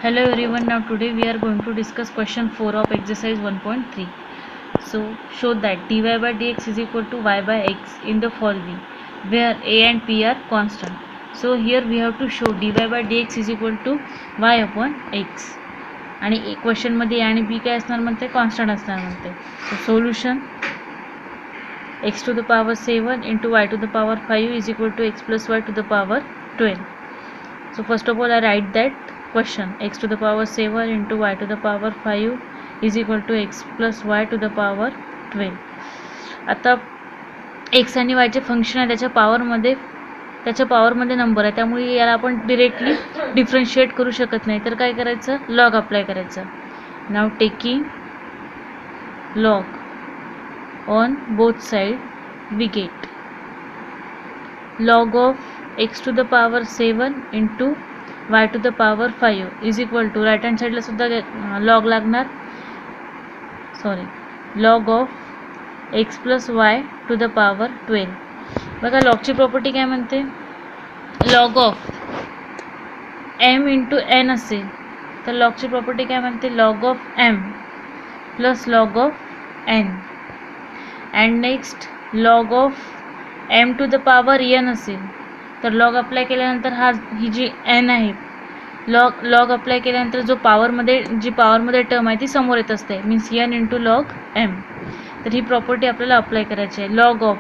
Hello everyone, now today we are going to discuss question 4 of exercise 1.3. So show that dy by dx is equal to y by x in the following, where a and p are constant. So here we have to show dy by dx is equal to y upon x. आणि question मध्ये a आणि b काय असणार म्हणते, constant असणार म्हणते. So solution x to the power 7 into y to the power 5 is equal to x plus y to the power 12. So first of all I write that question, x to the power 7 into y to the power 5 is equal to x plus y to the power 12. आता x आणि y चे function आहे, त्याच्या पावरमध्ये number आहे, त्यामुळे याला आपण directly differentiate करू शकत नाही. तर काय करायचं, लॉग अप्लाय करायचं. Now taking log on both side we get log of x to the power 7 into y to the power 5 is equal to, right hand side ला सुद्धा log लागणार, log of x plus y to the power 12. बघा लॉगची property काय म्हणते, log of m into n असेल तर लॉगची property काय म्हणते, log of m plus log of n. And next log of m to the power n असेल तर log apply केल्यानंतर ही जी n आहे, लॉग अप्लाय केल्यानंतर जी पावरमध्ये टर्म आहे ती समोर येत असते, means n into log m. तर ही प्रॉपर्टी आपल्याला अप्लाय करायची आहे. Log of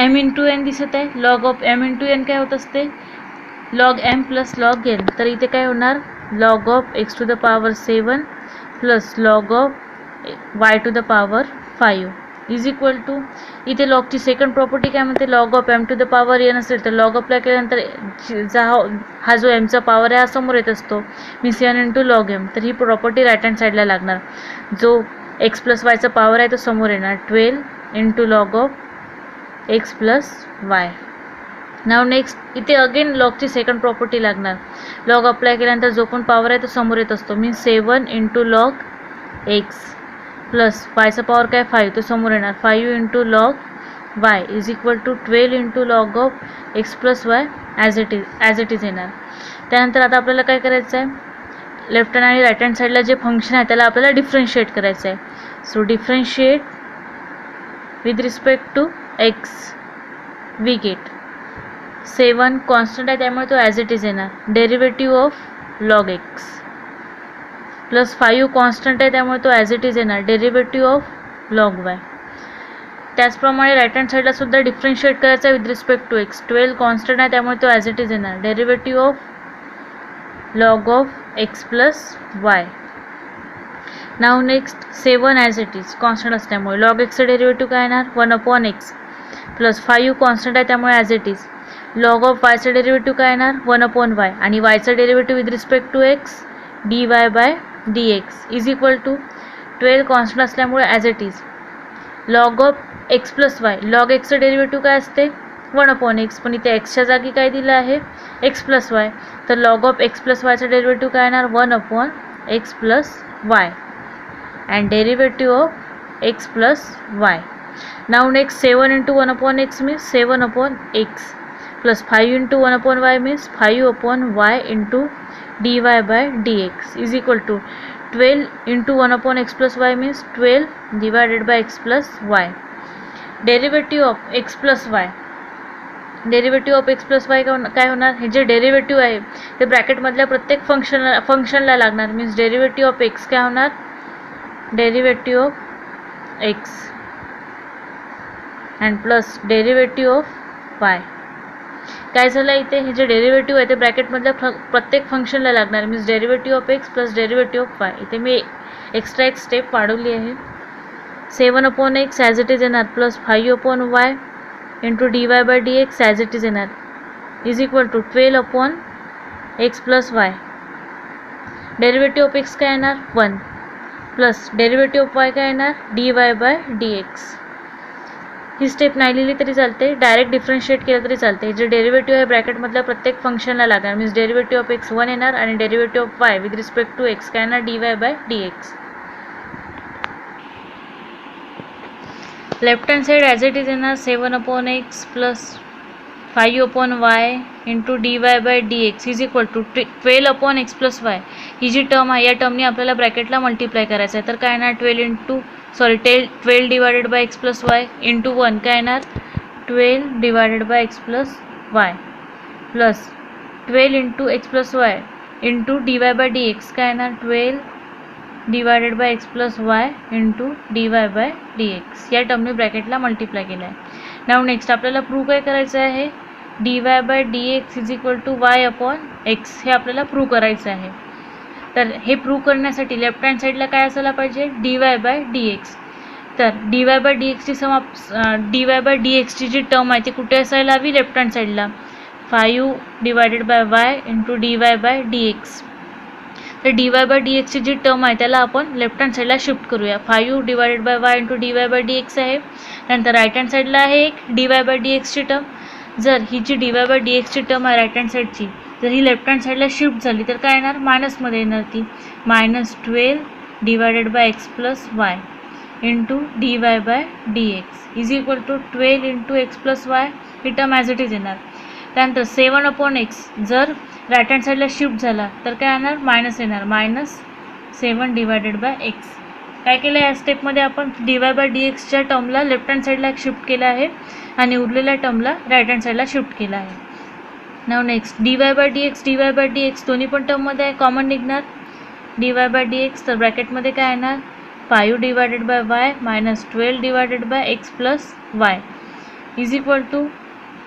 m into n दिसत आहे, log of m into n काय होत असते, log m plus log n. तर इथे काय होणार, log of x to the power 7 plus log of y to the power 5 is equal to, इथे लॉगची सेकंड प्रॉपर्टी काय म्हणते, log of m to the power n असेल तर लॉग अप्लाय केल्यानंतर हा जो m चा पावर आहे हा समोर येत असतो, means n into log m. तर ही प्रॉपर्टी राईट हँड साईडला लागणार, जो x प्लस वायचा पावर आहे तो समोर येणार, 12 into log of x plus y. Now next इथे अगेन लॉगची सेकंड प्रॉपर्टी लागणार, लॉग अप्लाय केल्यानंतर जो पण पावर आहे तो समोर येत असतो, means 7 into log x plus वायचा पॉवर काय 5 तो समोर येणार, 5 into log y is equal to 12 into log of x plus y as it is येणार. त्यानंतर आता आपल्याला काय करायचं आहे, लेफ्ट हँड आणि राईट हँड साईडला जे फंक्शन आहे त्याला आपल्याला डिफरन्शिएट करायचं आहे. So differentiate with respect to x we get 7 constant आहे त्यामुळे तो ॲज इट इज येणार, derivative of log x plus 5 constant आहे त्यामुळे तो ॲज इट इज येणार, डेरिव्हेटिव्ह ऑफ लॉग वाय. त्याचप्रमाणे राईट हँड साईडला सुद्धा डिफरन्शिएट करायचा आहे with respect to x. 12 constant आहे त्यामुळे तो ॲज इट इज येणार, derivative of log of x plus y. Now next 7 as it is constant असल्यामुळे लॉग एक्सचं डेरिव्हेटिव्ह काय येणार, 1 अपॉन एक्स प्लस 5 कॉन्स्टंट आहे त्यामुळे as it is. Log of वायचं डेरिव्हेटिव्ह काय येणार, 1 अपॉन वाय, आणि वायचं derivative with respect to x dy by dx is equal to 12 constant असल्यामुळे as it is. Log of x plus y, log एक्सचं derivative काय असते, 1 अपॉन एक्स, पण इथे एक्सच्या जागी काय दिलं आहे, एक्स प्लस वाय. तर लॉग ऑफ एक्स प्लस वायचं डेरिव्हेटिव्ह काय येणार, 1 upon x plus Y and derivative of x plus y. Now next 7 into 1 upon x means 7 upon x plus 5 into 1 upon Y means 5 upon y into dy by dx is equal to 12 into 1 upon x plus y means 12 divided by x plus y. Derivative of x plus y, derivative of x plus Y काय होणार, हे जे derivative आहे ते ब्रॅकेटमधल्या प्रत्येक फंक्शनला लागणार, means derivative of x काय होणार, derivative of x and plus derivative of Y. काय झालं, इथे हे जे डेरिव्हेटिव्ह आहे ते ब्रॅकेटमधल्या प्रत्येक फंक्शनला लागणार, means derivative of x plus derivative of y. इथे मी एक्स्ट्रा एक स्टेप वाढवली आहे, 7 upon x as it is येणार plus 5 upon y into dy by dx as it is येणार is equal to 12 upon x plus y. Derivative of x काय येणार 1 plus derivative of Y काय येणार dy by dx. He step नाही लिहिली तरी चालते, डायरेक्ट डिफरन्शिएट केलं तरी चालते. जे डेरिव्हेटिव्ह आहे ब्रॅकेटमधल्या प्रत्येक फंक्शनला लागणार, मीन्स डेरिव्हेटिव्ह ऑफ एक्स 1 येणार आणि derivative of y with respect to x काय येणार, dy by dx. Left hand side as it is येणार 7 upon x plus 5 upon y into d y by d x is equal to 12 upon x plus y. ही जी term आहे या टर्मनी आपल्याला ब्रॅकेटला multiply करायचं आहे. तर काय येणार 12 divided by x plus y into 1 काय येणार 12 divided by x plus Y plus 12 into x plus y into d y by d x काय येणार 12 divided by x plus y into d y by d x. या टर्मने ब्रॅकेटला multiply केलं आहे. Now next आपल्याला prove काय करायचं आहे d y by d x is equal to y upon x हे आपल्याला प्रूव्ह करायचं आहे. तर हे प्रूव्ह करण्यासाठी लेफ्ट हँड साईडला काय असायला पाहिजे d y by d x. तर डी वाय बाय डी एक्सची जी टर्म आहे ती कुठे असायला हवी लेफ्ट हँड साईडला 5 divided by y into d y by d x. तर डी वाय बाय डी एक्सची जी टर्म आहे त्याला आपण लेफ्ट हँड साईडला शिफ्ट करूया. 5 divided by y into d y by d x आहे. नंतर राईट हँड साईडला आहे एक डी वाय बाय डी एक्सची टर्म. जर ही जी डी वाय बाय डी एक्सची टर्म आहे राईट हँड साईडची जर ही लेफ्ट हँड साईडला शिफ्ट झाली तर काय येणार मायनसमध्ये येणार ती -12 divided by x plus y into d y by d x is equal to 12 into x plus y ही टर्म ॲज इट इज येणार. त्यानंतर 7 अपॉन एक्स जर राईट हँड साईडला शिफ्ट झाला तर काय येणार मायनस येणार -7 डिवायडेड बाय एक्स. काय केलं या स्टेपमध्ये आपण डी वाय बाय डी एक्सच्या टर्मला लेफ्ट हँड साईडला शिफ्ट केलं आहे आणि उरलेल्या टर्मला राईट हँड साईडला शिफ्ट केलं आहे. Now next d y by d x दोन्ही पण टर्ममध्ये कॉमन निघणार d y by d x. तर ब्रॅकेटमध्ये काय येणार 5 divided by y -12 divided by x plus y is equal to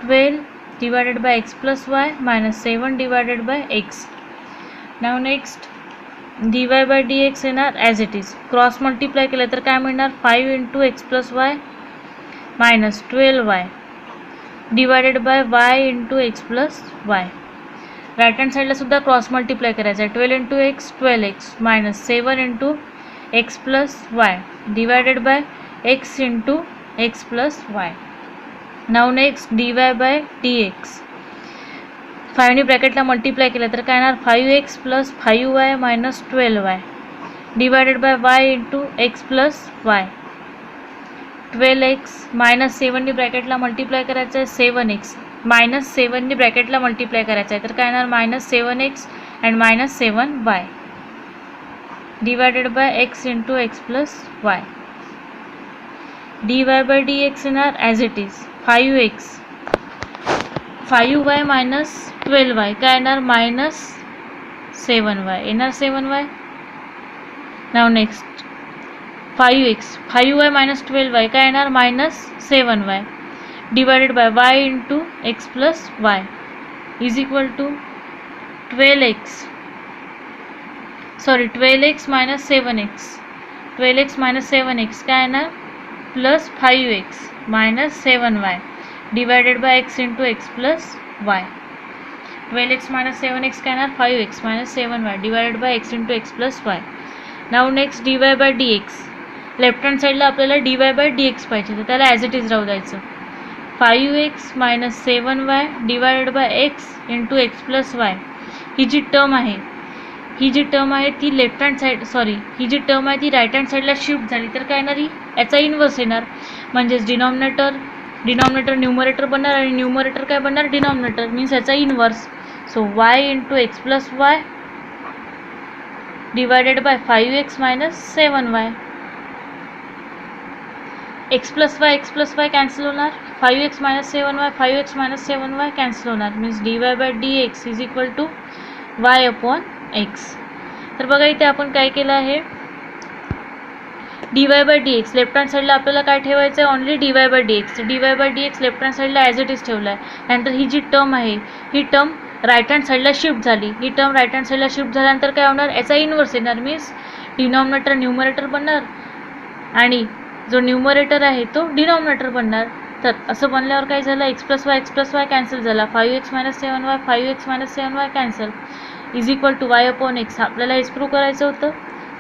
12 divided by x plus y -7 divided by x. Now next d y by d x येणार as it is. Cross multiply केलं तर काय मिळणार 5 into x plus y -12 y divided by y into x plus y. Right hand साईडला सुद्धा cross multiply करायचं आहे 12 into x 12x -7 into x plus y divided by x into x plus y. Now next d y by d x 5नी ब्रॅकेटला multiply केलं तर काय येणार 5x plus 5y -12y divided by y into x plus y 12x -7नी ब्रॅकेटला multiply करायचं आहे 7x -7नी ब्रॅकेटला मल्टिप्लाय करायचं आहे तर काय येणार -7x and -7y divided by x into x plus y. D y by d x येणार as it is 5y -12y काय येणार -7y येणार 7y. नाव नेक्स्ट 5y -12y काय येणार -7y divided by y into x plus y is equal to 12x -7x काय येणार plus 5x -7y divided by x into x plus y. 12x -7x काय येणार 5x -7y divided by x into x plus y. Now next d y by d x. Left hand साईडला आपल्याला d y by d x पाहिजे तर त्याला as it is राहू द्यायचं 5x -7y divided by x into x plus y. ही जी term आहे ती लेफ्ट हँड साईड ही जी टर्म आहे ती राईट हँड साईडला शिफ्ट झाली तर काय येणार ही याचा इन्व्हर्स येणार म्हणजेच डिनॉमिनेटर न्यूमरेटर बनणार आणि न्यूमरेटर काय बनणार डिनॉमिनेटर मीन्स याचा inverse. So y into x plus y divided by 5x -7y x plus y cancel होणार 5x -7y कॅन्सल होणार means d y by d x is equal to y upon x. तर बघा इथे आपण काय केलं आहे d y by d x left hand साईडला आपल्याला काय ठेवायचं आहे only d y by d x left hand साईडला ॲज इट इज ठेवला आहे. त्यानंतर ही जी टर्म आहे ही टर्म राईट हँड साईडला शिफ्ट झाली. ही टर्म राईट हँड साईडला शिफ्ट झाल्यानंतर काय होणार याचा इन्व्हर्स येणार मीन्स डिनॉमिनेटर न्यूमरेटर बनणार आणि जो न्यूमरेटर आहे तो डिनॉमिनेटर बनणार. तर असं बनल्यावर काय झालं एक्स प्लस वाय कॅन्सल झाला 5x -7y cancel is equal to y upon x. आपल्याला हेच प्रूव्ह करायचं होतं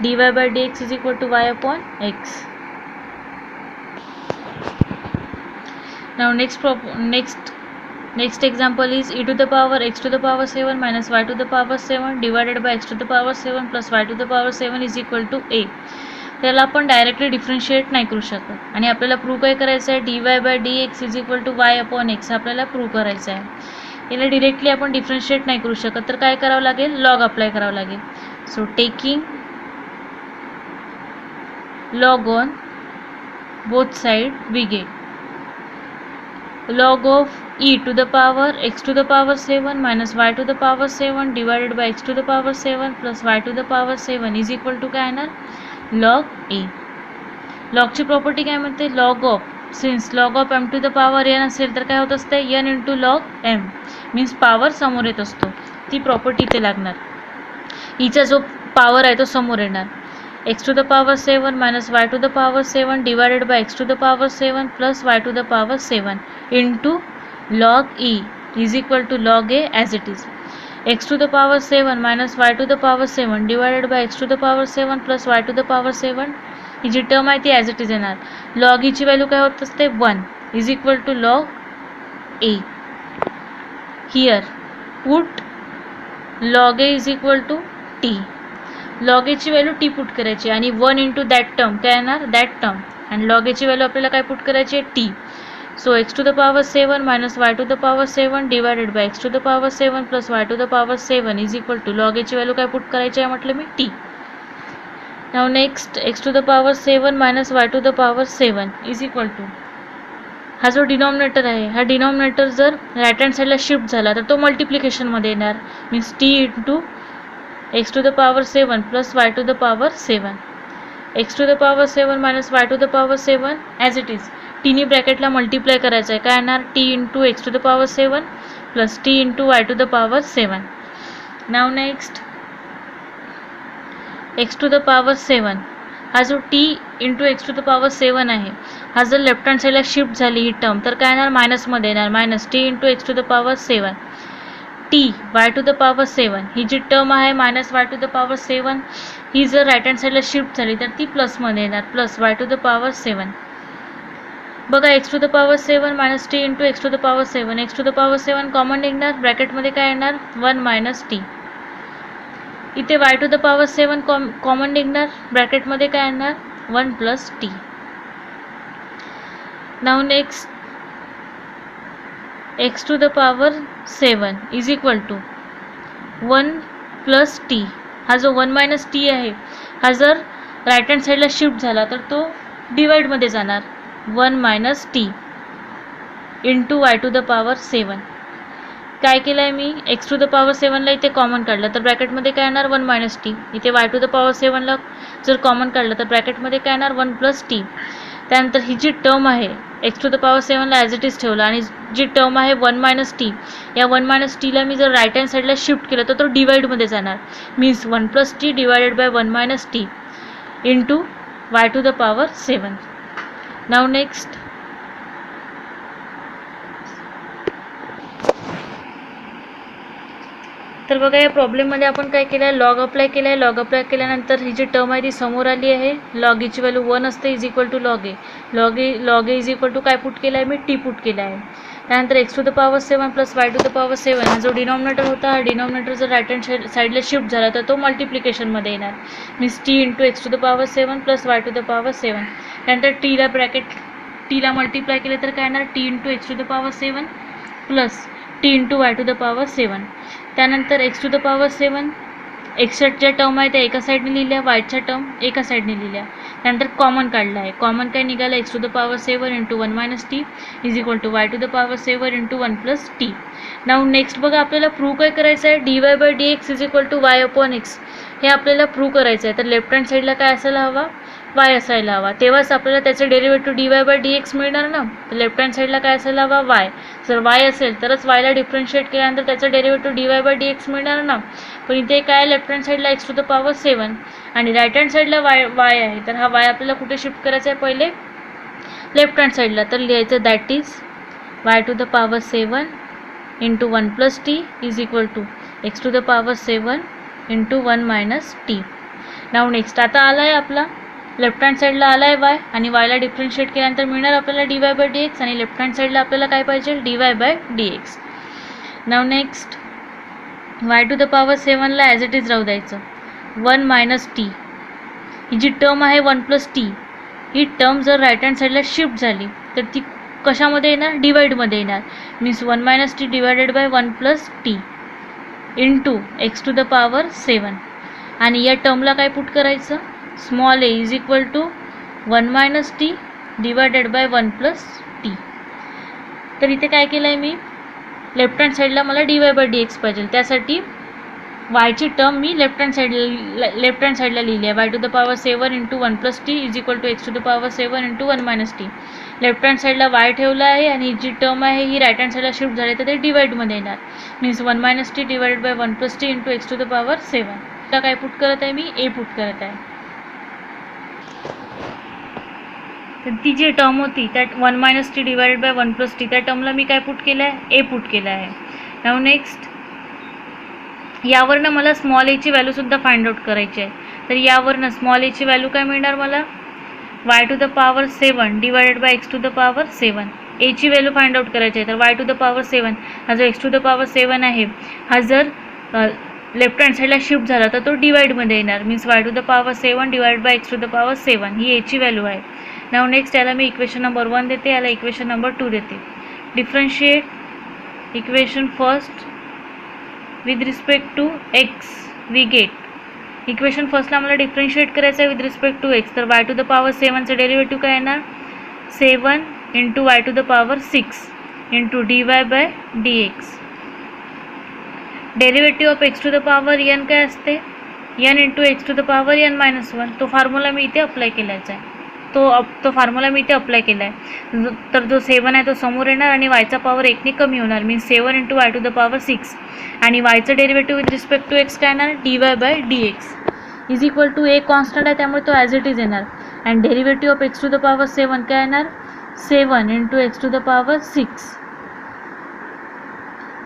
d y by d x is equal to y upon x. Now next example is e to the power x to the power 7 minus y to the power 7 divided by x to the power 7 plus y to the power 7 is equal to a. त्याला आपण directly differentiate नाही करू शकत आणि आपल्याला prove काय करायचं आहे d y by d x is equal to y upon x आपल्याला प्रूव्ह करायचं आहे. याला डिरेक्टली आपण डिफरन्शिएट नाही करू शकत, तर काय करावं लागेल, लॉग अप्लाय करावं लागेल. So taking log on both side we get log of e to the power x to the power 7 minus y to the power 7 divided by x to the power 7 plus y to the power 7 is equal to काय येणार, log a. लॉगची property काय म्हणते, log of, since log of m to the power n असेल तर काय होत असते, n into log m, means power समोर येत असतो, ती प्रॉपर्टी इथे लागणार. ईचा जो पॉवर आहे तो समोर येणार, x to the power 7 minus y to the power 7 divided by x to the power 7 plus y to the power 7 into log e is equal to log a as it is. x to the power 7 minus y to the power 7 divided by x to the power 7 plus y to the power 7 ही जी term आहे ती as it is येणार. log e ची value काय होत असते, 1 is equal to log a. here put log a is equal to t. log a ची व्हॅल्यू टी पुट करायची आणि 1 इंटू दॅट टर्म काय येणार, दॅट टर्म, आणि log a ची व्हॅल्यू आपल्याला काय पुट करायची आहे, T. So x to the power 7 minus y to the power 7 divided by x to the power 7 plus y to the power 7 is equal to log a ची value काय put करायची आहे म्हटलं मी, t. Now next x to the power 7 minus y to the power 7 is equal to, हा जो denominator आहे, हा डिनॉमिनेटर जर राईट हँड साईडला शिफ्ट झाला तर तो मल्टिप्लिकेशनमध्ये येणार, means t into x to the power 7 plus y to the power 7. x to the power 7 minus y to the power 7 as it is. टीनी ब्रॅकेटला मल्टिप्लाय करायचं आहे, काय येणार, t into x to the power 7 plus t into y to the power 7. Now next x to the power 7, हा जो t into x to the power 7 आहे, हा जर लेफ्ट हँड साईडला शिफ्ट झाली ही टर्म तर काय येणार, मायनसमध्ये येणार, minus t into x to the power 7 t y to the power 7. ही जी टर्म आहे minus y to the power 7 ही जर राईट हँड साईडला शिफ्ट झाली तर ती प्लसमध्ये येणार, plus y to the power 7. बघा x to the power 7 minus t into x to the power 7, x to the power 7 common निघणार, ब्रॅकेटमध्ये काय येणार, 1 मायनस t. इथे y to the power 7 common निघणार, ब्रॅकेटमध्ये काय येणार, 1 plus t. Now next x to the power 7 is equal to 1 plus t. हा जो 1 minus T आहे, हा जर राईट हँड साईडला शिफ्ट झाला तर तो डिवाइडमध्ये जाणार, 1 minus t into y to the power 7. काय केलं आहे मी, x टू द पॉवर 7ला इथे कॉमन काढलं तर ब्रॅकेटमध्ये काय येणार, 1 मायनस टी. इथे y टू द पॉवर 7ला जर कॉमन काढलं तर ब्रॅकेटमध्ये काय येणार, 1 प्लस टी. त्यानंतर ही जी टर्म आहे x टू द पॉवर 7ला ॲज इट इज ठेवला आणि जी टर्म आहे 1 मायनस टी, या 1 मायनस टीला मी जर राईट हँड साईडला शिफ्ट केलं तर तो डिवाइडमध्ये जाणार, means 1 plus t divided by 1 minus t into y to the power 7. Now next तर बघा या प्रॉब्लेममध्ये आपण काय केलं आहे, लॉग अप्लाय केला आहे. लॉग अप्लाय केल्यानंतर ही जी टर्म आहे ती समोर आली आहे. लॉग ईची व्हॅल्यू 1 असते, is equal to log a. Log a is equal to काय पुट केलं आहे मी, टी पुट केला आहे. त्यानंतर x to the power 7 plus y to the power 7 हा जो डिनॉमिनेटर होता, हा डिनॉमिनेटर जर राईट हँड साईडला शिफ्ट झाला तर तो मल्टिप्लिकेशनमध्ये येणार, means t into x to the power 7 plus y to the power 7. त्यानंतर टीला मल्टिप्लाय केले तर काय येणार, t into x to the power 7 plus t into y to the power 7. त्यानंतर एक्स टू द पॉवर 7 एक्सच्या ज्या टर्म आहे त्या एका साईडने लिहिल्या, वायच्या टर्म एका साईडने लिहिल्या. त्यानंतर कॉमन काढला आहे, कॉमन काय निघाला, x to the power 7 into 1 minus t is equal to y to the power 7 into 1 plus t. Now next बघा आपल्याला प्रूव्ह काय करायचं आहे, d y by d x is equal to y upon x हे आपल्याला prove करायचं आहे. तर लेफ्ट हँड साईडला काय असायला हवा, वाय असायला हवा, तेव्हाच आपल्याला त्याचं derivative D y by d x मिळणार ना. तर लेफ्ट हँड साईडला काय असायला हवा, वाय. जर वाय असेल तरच वायला डिफरन्शिएट केल्यानंतर त्याचं derivative D y by d x मिळणार ना. पण इथे काय लेफ्ट हँड साईडला एक्स टू द पॉवर 7 आणि राईट हँड साईडला वाय आहे, तर हा वाय आपल्याला कुठे शिफ्ट करायचा आहे, पहिले लेफ्ट हँड साईडला. तर लिहायचं that is y to the power 7 into 1 plus t is equal to x to the power 7 into 1 minus t. Now next आता आला आहे आपला लेफ्ट हँड साईडला आला आहे वाय आणि वायला डिफरन्शिएट केल्यानंतर मिळणार आपल्याला d y by d x आणि लेफ्ट हँड साईडला आपल्याला काय पाहिजे, d y by d x. Now next y to the power 7ला ॲज इट इज राहू द्यायचं, 1 मायनस टी. ही जी टर्म आहे 1 प्लस टी, ही टर्म जर राईट हँड साईडला शिफ्ट झाली तर ती कशामध्ये येणार, डिवाइडमध्ये येणार. Means 1 minus t divided by 1 plus t into x to the power 7. आणि या टर्मला काय पुट करायचं, small a is equal to 1 minus t divided by 1 plus t. तर इथे काय केलं आहे मी, लेफ्ट हँड साईडला मला d y by d x पाहिजे, त्यासाठी वायची टर्म मी लेफ्ट हँड साईडला लिहिली आहे. Y to the power 7 into 1 plus t is equal to x to the power 7 into 1 minus t. Left hand साईडला वाय ठेवला आहे आणि जी टर्म आहे ही राईट हँड साईडला शिफ्ट झाली तर ते डिवाइडमध्ये येणार. Means 1 minus t divided by 1 plus t into x to the power 7. आता काय पुट करत आहे मी, ए पुट करत आहे. तर ती जी टर्म होती त्यात 1 minus t divided by 1 plus T, त्या टर्मला मी काय पुट केलं आहे, ए पुट केलं आहे. नाव नेक्स्ट यावरनं मला स्मॉल एची व्हॅल्यूसुद्धा फाइंड आउट करायची आहे. तर यावरनं स्मॉल एची व्हॅल्यू काय मिळणार मला, y to the power 7 divided by x to the power 7. एची व्हॅल्यू फाइंड आउट करायची आहे. तर वाय टू द पॉवर 7 हा जो एक्स टू द पॉवर 7 आहे हा जर लेफ्ट हँड साईडला शिफ्ट झाला तर तो डिवाइडमध्ये येणार. Means y to the power 7 divide by x to the power 7 ही एची व्हॅल्यू आहे. नाव नेक्स्ट याला मी इक्वेशन नंबर 1 देते, याला इक्वेशन नंबर 2 देते. Differentiate equation first with respect to x we get. Equation फर्स्टला मला डिफरन्शिएट करायचं आहे विथ रिस्पेक्ट टू एक्स. तर वाय टू द पॉवर 7चं डेरिव्हेटिव्ह काय येणार, 7 into y to the power 6 into d y by d x. Derivative of x to the power n काय असते, n into x to the power n minus 1. तो formula मी इथे apply केलाच आहे, तो फॉर्म्युला मी इथे अप्लाय केला आहे. तर जो 7 आहे तो समोर येणार आणि वायचा पॉवर 1ने कमी होणार. Means 7 into y to the power 6 आणि वायचं derivative with respect to x काय येणार, d y by d x is equal to a constant आहे त्यामुळे तो ॲज इट इज येणार. And derivative of x to the power 7 काय येणार, 7 into x to the power 6.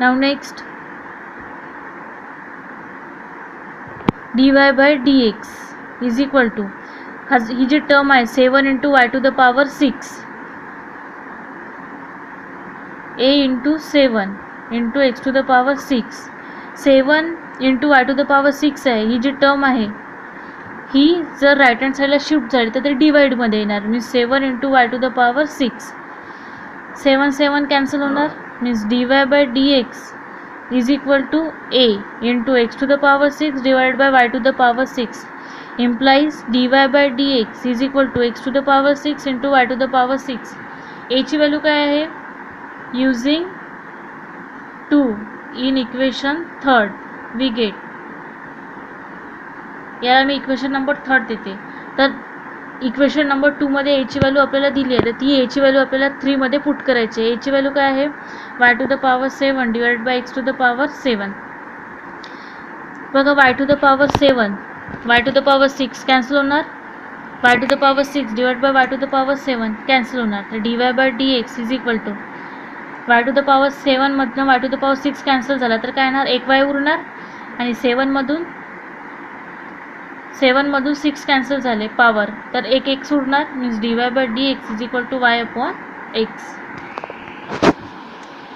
Now next d y by d x is equal to ही जी term आहे 7 into y to the power 6 a into 7 into x to the power 6. 7 into y to the power 6 आहे ही जी term आहे ही जर right hand साईडला shift झाली तर ते डिवाइडमध्ये येणार. Means 7 into y to the power 6, 7 7 cancel होणार. Means d y by d x is equal to a into x to the power 6 divide by y to the power 6 implies dy by dx is equal to x to the power 6 into y to the power 6. a ची value काय आहे, using 2 in equation 3rd we get. याला मी equation number 3rd देते. तर equation number 2 मध्ये a ची value आपल्याला दिली आहे, तर ती a ची व्हॅल्यू आपल्याला 3 मध्ये पुट करायची आहे. a ची व्हॅल्यू काय आहे, y to the power 7 divided by x to the power 7. बघा y to the power 7 y to the power 6 cancel होणार, y to the power 6 divide by y to the power 7 cancel होणार. तर dy by dx is equal to y to the power 7 मधनं y to the power 6 cancel झाला तर काय येणार, एक y उरणार आणि 7 मधून 6 कॅन्सल झाले पॉवर, तर एक x उरणार. Means dy by dx is equal to y upon x.